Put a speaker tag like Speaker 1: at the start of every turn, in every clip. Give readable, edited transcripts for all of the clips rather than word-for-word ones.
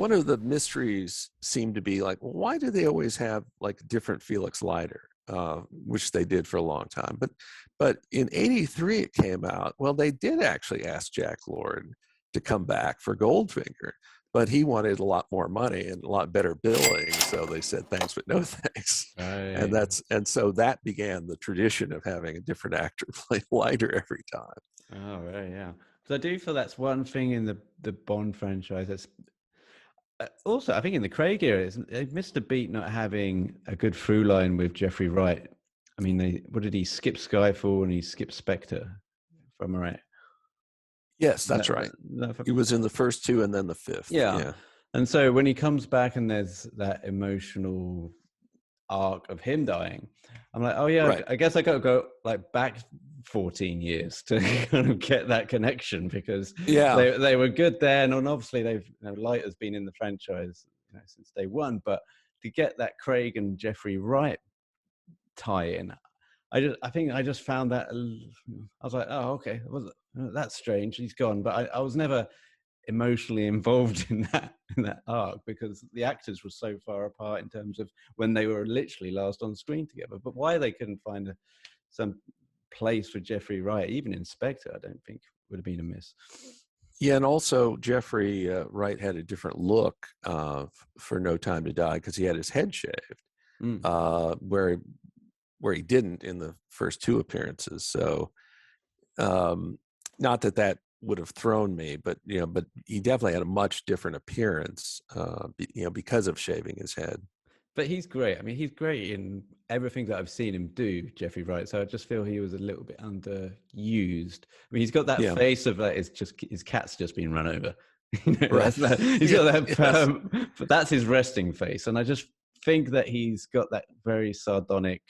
Speaker 1: one of the mysteries seemed to be like, well, why do they always have like different Felix Leiter, which they did for a long time. But in '83 it came out. Well, they did actually ask Jack Lord to come back for Goldfinger, but he wanted a lot more money and a lot better billing. So they said thanks, but no thanks.
Speaker 2: Right.
Speaker 1: And so that began the tradition of having a different actor play Leiter every time.
Speaker 2: Oh, right, yeah. So I do feel that's one thing in the Bond franchise. That's also, I think in the Craig era, they missed a beat not having a good through line with Jeffrey Wright. I mean, what did he skip Skyfall and he skipped Spectre? If I'm right.
Speaker 1: Yes, that's right. He was in the first two and then the fifth. Yeah.
Speaker 2: And so when he comes back and there's that emotional arc of him dying, I'm like, oh yeah, right. I guess I got to go like back 14 years to kind of get that connection, because they were good then, and obviously they've Leiter's been in the franchise since day one, but to get that Craig and Jeffrey Wright tie-in, I think I just found that I was like, oh okay, that's strange, he's gone, but I was never emotionally involved in that arc because the actors were so far apart in terms of when they were literally last on screen together. But why they couldn't find some place for Jeffrey Wright, even in Spectre, I don't think would have been a miss.
Speaker 1: Yeah, and also Jeffrey Wright had a different look for No Time to Die because he had his head shaved, where he didn't in the first two appearances. So, not that would have thrown me, but but he definitely had a much different appearance, because of shaving his head.
Speaker 2: But he's great. I mean, he's great in everything that I've seen him do, Jeffrey Wright. So I just feel he was a little bit underused. I mean, he's got that face of like, it's just his cat's just been run over.
Speaker 1: Right.
Speaker 2: He's got that, but that's his resting face. And I just think that he's got that very sardonic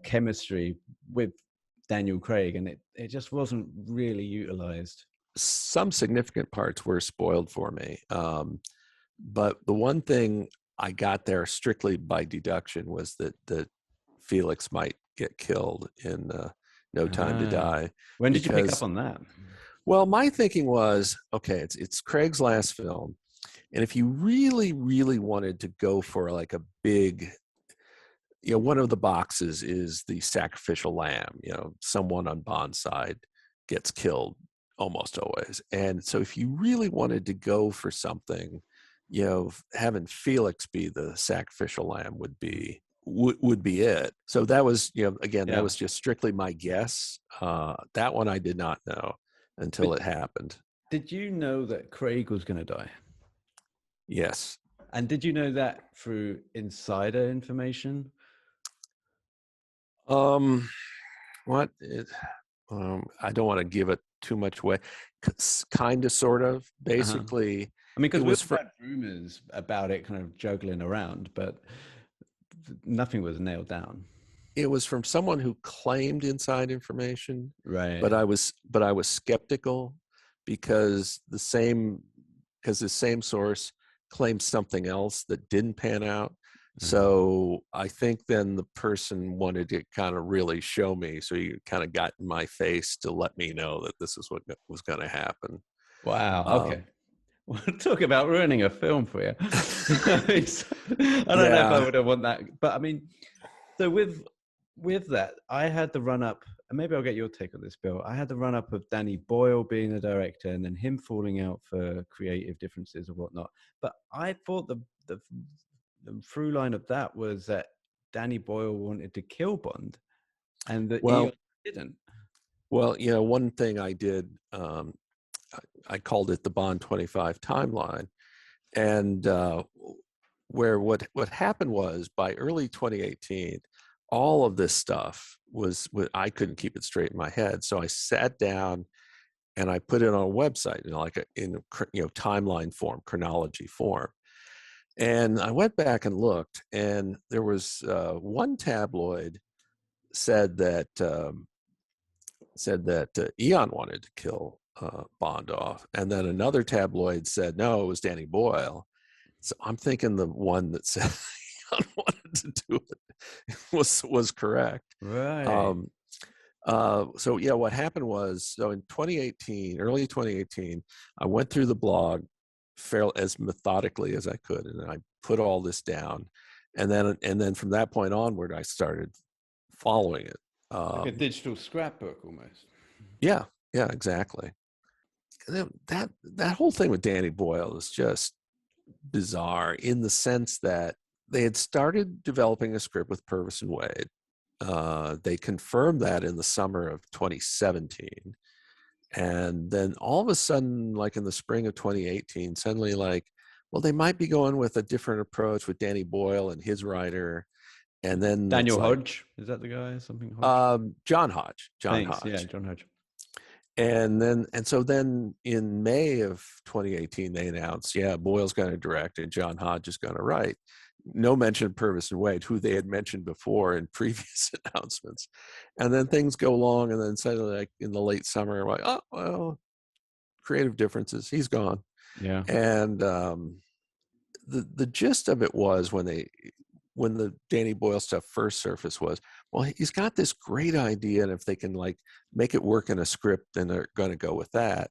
Speaker 2: chemistry with Daniel Craig, and it just wasn't really utilized.
Speaker 1: Some significant parts were spoiled for me, but the one thing I got there strictly by deduction was that Felix might get killed in No Time to Die.
Speaker 2: When did you pick up on that?
Speaker 1: Well, my thinking was, okay, it's Craig's last film, and if you really, really wanted to go for like a big, one of the boxes is the sacrificial lamb. Someone on Bond's side gets killed almost always. And so if you really wanted to go for something, having Felix be the sacrificial lamb would be it. So that was, that was just strictly my guess. That one I did not know until it happened.
Speaker 2: Did you know that Craig was going to die?
Speaker 1: Yes.
Speaker 2: And did you know that through insider information?
Speaker 1: I don't want to give it too much away. Kind of, sort of, basically.
Speaker 2: I mean, because we've had rumors about it kind of juggling around, but nothing was nailed down.
Speaker 1: It was from someone who claimed inside information,
Speaker 2: right?
Speaker 1: But I was skeptical because the same source claimed something else that didn't pan out. So I think then the person wanted to kind of really show me. So he kind of got in my face to let me know that this is what was going to happen.
Speaker 2: Wow. Okay. Well, talk about ruining a film for you. I don't know if I would have want that. But I mean, so with that, I had the run up, and maybe I'll get your take on this, Bill. I had the run up of Danny Boyle being the director and then him falling out for creative differences or whatnot. But I thought the through line of that was that Danny Boyle wanted to kill Bond, and that Eon didn't.
Speaker 1: Well, one thing I did, I called it the Bond 25 timeline, and where what happened was by early 2018, all of this stuff was I couldn't keep it straight in my head, so I sat down and I put it on a website, in timeline form, chronology form. And I went back and looked, and there was one tabloid said that Eon wanted to kill Bond off, and then another tabloid said no, it was Danny Boyle. So I'm thinking the one that said Eon wanted to do it was correct.
Speaker 2: Right.
Speaker 1: So yeah, what happened was, so in 2018, early 2018, I went through the blog fairly as methodically as I could, and I put all this down, and then from that point onward, I started following it.
Speaker 2: Like a digital scrapbook almost.
Speaker 1: Yeah, yeah, exactly. And that whole thing with Danny Boyle is just bizarre in the sense that they had started developing a script with Purvis and Wade. They confirmed that in the summer of 2017. And then all of a sudden, like in the spring of 2018, suddenly like, well, they might be going with a different approach with Danny Boyle and his writer. And then it's
Speaker 2: Daniel
Speaker 1: like,
Speaker 2: Hodge, is that the guy? Something Hodge?
Speaker 1: John Hodge.
Speaker 2: Thanks. Yeah, John Hodge.
Speaker 1: And so then in May of 2018, they announced, yeah, Boyle's going to direct and John Hodge is going to write. No mention of Purvis and Wade, who they had mentioned before in previous announcements. And then things go along, and then suddenly, like in the late summer, like, oh, well, creative differences. He's gone.
Speaker 2: Yeah.
Speaker 1: And the gist of it was when the Danny Boyle stuff first surfaced was, well, he's got this great idea, and if they can like make it work in a script, then they're going to go with that.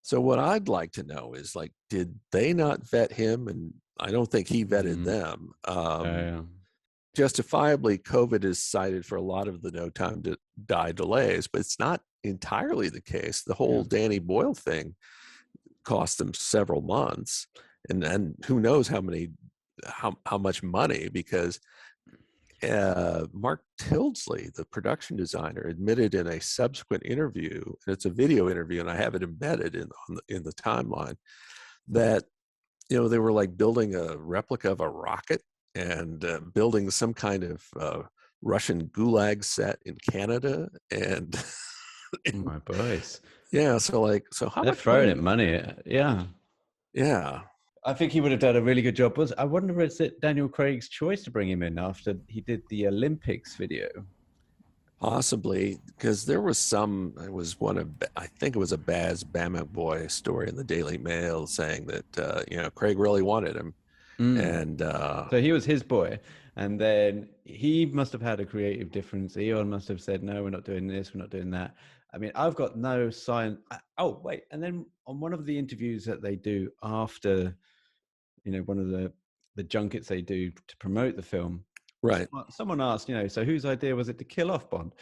Speaker 1: So what I'd like to know is, like, did they not vet him? And I don't think he vetted them.
Speaker 2: Yeah.
Speaker 1: Justifiably, COVID is cited for a lot of the no time to die delays, but it's not entirely the case. The whole Danny Boyle thing cost them several months, and who knows how much money, because Mark Tildesley, the production designer, admitted in a subsequent interview, and it's a video interview, and I have it embedded in the timeline, that they were like building a replica of a rocket and building some kind of Russian gulag set in Canada, and
Speaker 2: Oh my boys.
Speaker 1: Yeah, so how
Speaker 2: They're
Speaker 1: much
Speaker 2: throwing
Speaker 1: money?
Speaker 2: it money. Yeah.
Speaker 1: Yeah.
Speaker 2: I think he would have done a really good job. I wonder if it's Daniel Craig's choice to bring him in after he did the Olympics video.
Speaker 1: Possibly, because there was I think it was a Baz Bamboy story in the Daily Mail saying that, Craig really wanted him. And
Speaker 2: so he was his boy. And then he must have had a creative difference. Eon must have said, no, we're not doing this, we're not doing that. I mean, I've got no sign. Oh, wait. And then on one of the interviews that they do after, one of the junkets they do to promote the film,
Speaker 1: right.
Speaker 2: Someone asked, so whose idea was it to kill off Bond?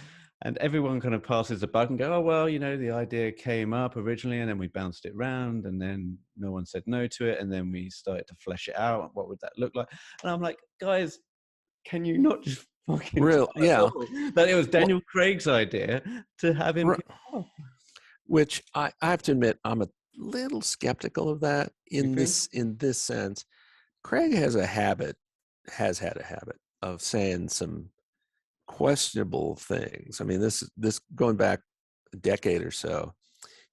Speaker 2: And everyone kind of passes the buck and go, oh, well, the idea came up originally and then we bounced it around and then no one said no to it. And then we started to flesh it out. What would that look like? And I'm like, guys, can you not just fucking that it was Daniel Craig's idea to have him kill off?
Speaker 1: Which I have to admit, I'm a little skeptical of that in this sense. Craig has had a habit of saying some questionable things. I mean, this going back a decade or so,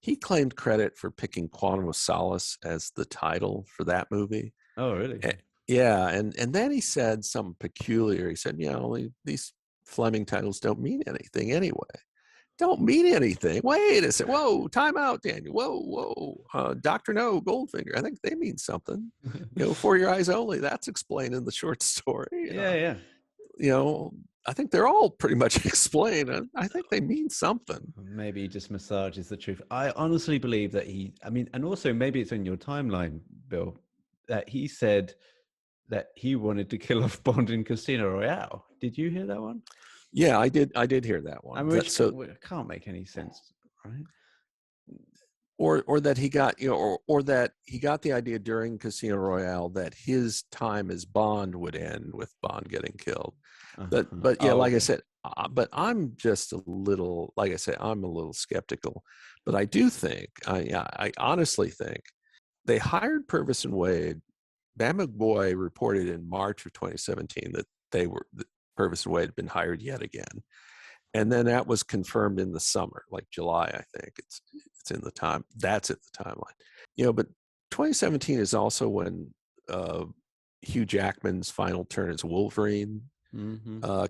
Speaker 1: he claimed credit for picking Quantum of Solace as the title for that movie.
Speaker 2: Oh, really?
Speaker 1: Yeah, and then he said something peculiar. He said, these Fleming titles don't mean anything anyway. Don't mean anything. Wait a second. Whoa, time out, Daniel. Whoa. Dr. No, Goldfinger. I think they mean something. For Your Eyes Only. That's explained in the short story.
Speaker 2: Yeah.
Speaker 1: I think they're all pretty much explained. I think they mean something.
Speaker 2: Maybe he just massages the truth. I honestly believe that and also maybe it's in your timeline, Bill, that he said that he wanted to kill off Bond in Casino Royale. Did you hear that one?
Speaker 1: Yeah, I did hear that one.
Speaker 2: I mean, it can't make any sense, right?
Speaker 1: Or that he got, or that he got the idea during Casino Royale that his time as Bond would end with Bond getting killed. But yeah, I said, but I'm just a little, like I say, I'm a little skeptical. But I do think, I honestly think they hired Purvis and Wade. Bam McBoy reported in March of 2017 that Purvis and Wade had been hired yet again. And then that was confirmed in the summer, like July, I think. It's in the time. That's at the timeline. But 2017 is also when Hugh Jackman's final turn as Wolverine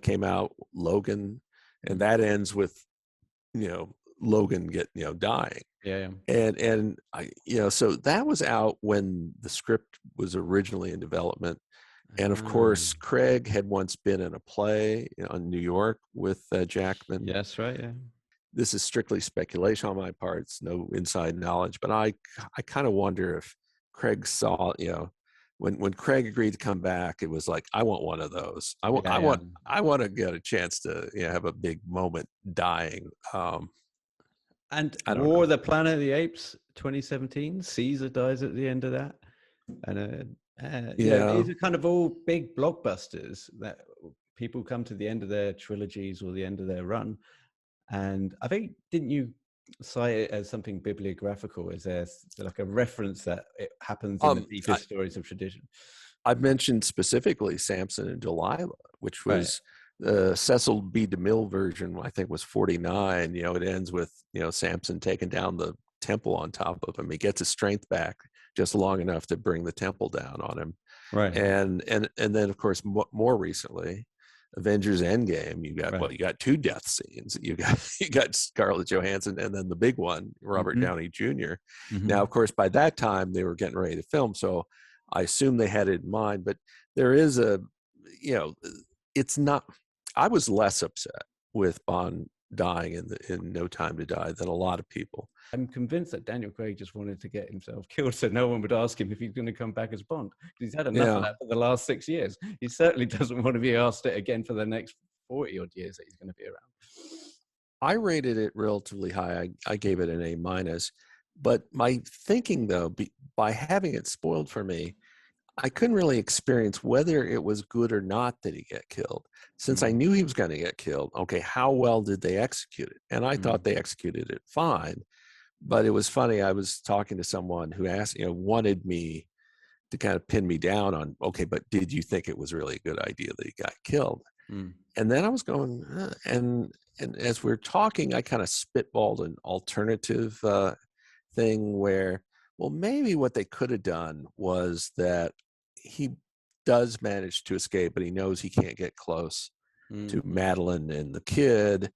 Speaker 1: came out, Logan, and that ends with Logan dying.
Speaker 2: Yeah.
Speaker 1: And I so that was out when the script was originally in development. And of course, Craig had once been in a play in New York with Jackman.
Speaker 2: Yes, right. Yeah.
Speaker 1: This is strictly speculation on my part. It's no inside knowledge, but I kind of wonder if Craig saw, when Craig agreed to come back, it was like, I want one of those. I want to get a chance to have a big moment dying.
Speaker 2: And
Speaker 1: I don't
Speaker 2: War
Speaker 1: know.
Speaker 2: of the Planet of the Apes 2017, Caesar dies at the end of that. And these are kind of all big blockbusters that people come to the end of their trilogies or the end of their run. And I think, didn't you cite it as something bibliographical? Is there like a reference that it happens in the deepest stories of tradition?
Speaker 1: I've mentioned specifically Samson and Delilah, which was the Cecil B. DeMille version, I think was 49. It ends with, Samson taking down the temple on top of him. He gets his strength back just long enough to bring the temple down on him.
Speaker 2: Right.
Speaker 1: And then, of course, more recently, Avengers Endgame, you got two death scenes. You got Scarlett Johansson, and then the big one, Robert Downey Jr. Now, of course, by that time they were getting ready to film, so I assume they had it in mind. But there is it's not. I was less upset with Bond dying in No Time to Die than a lot of people.
Speaker 2: I'm convinced that Daniel Craig just wanted to get himself killed so no one would ask him if he's going to come back as Bond. He's had enough of that for the last 6 years. He certainly doesn't want to be asked it again for the next 40 odd years that he's going to be around.
Speaker 1: I rated it relatively high. I gave it an A-, but my thinking, though, by having it spoiled for me, I couldn't really experience whether it was good or not that he get killed. Since I knew he was going to get killed, okay, how well did they execute it? And I thought they executed it fine. But it was funny. I was talking to someone who asked, wanted me to kind of pin me down on, okay, but did you think it was really a good idea that he got killed? And then I was going, and as we're talking, I kind of spitballed an alternative thing where, well, maybe what they could have done was that he does manage to escape, but he knows he can't get close to Madeline and the kid.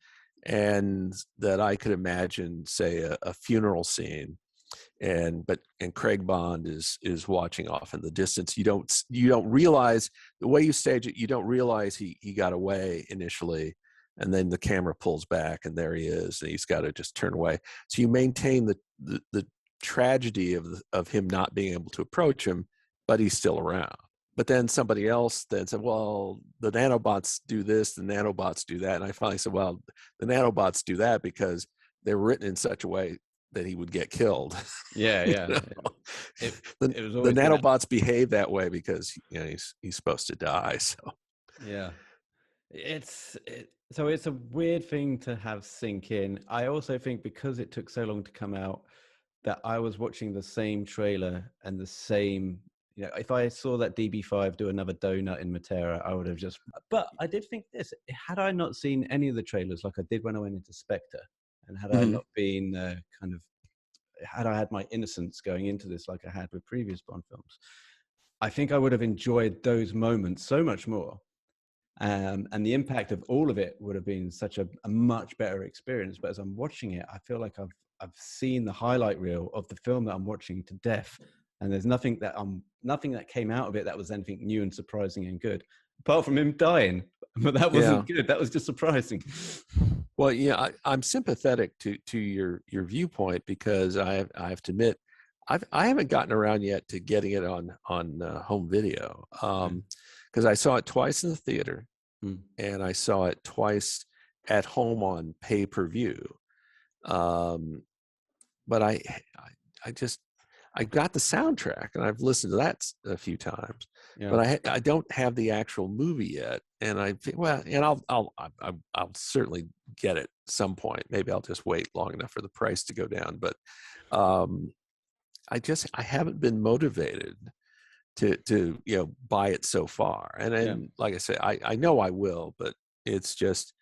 Speaker 1: And that I could imagine, say, a funeral scene, and Craig Bond is watching off in the distance. You don't realize the way you stage it. You don't realize he got away initially, and then the camera pulls back, and there he is, and he's got to just turn away. So you maintain the tragedy of him not being able to approach him, but he's still around. But then somebody else then said, well, the nanobots do this, the nanobots do that. And I finally said, well, the nanobots do that because they were written in such a way that he would get killed.
Speaker 2: Yeah.
Speaker 1: The nanobots behave that way because he's supposed to die. So
Speaker 2: yeah, so it's a weird thing to have sink in. I also think because it took so long to come out that I was watching the same trailer and the same. If I saw that DB5 do another donut in Matera, I would have just. But I did think this: had I not seen any of the trailers like I did when I went into Spectre, and had I not been had I had my innocence going into this like I had with previous Bond films, I think I would have enjoyed those moments so much more. And the impact of all of it would have been such a much better experience. But as I'm watching it, I feel like I've seen the highlight reel of the film that I'm watching to death. And there's nothing that came out of it that was anything new and surprising and good, apart from him dying. But that wasn't good. That was just surprising.
Speaker 1: Well, yeah, I'm sympathetic to your viewpoint because I have to admit I haven't gotten around yet to getting it on home video because I saw it twice in the theater and I saw it twice at home on pay-per-view. But I got the soundtrack and I've listened to that a few times, but I don't have the actual movie yet. And I'll certainly get it at some point. Maybe I'll just wait long enough for the price to go down. But I haven't been motivated to buy it so far. And then, like I said, I know I will, but it's just,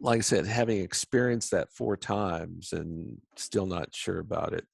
Speaker 1: like I said, having experienced that 4 times and still not sure about it.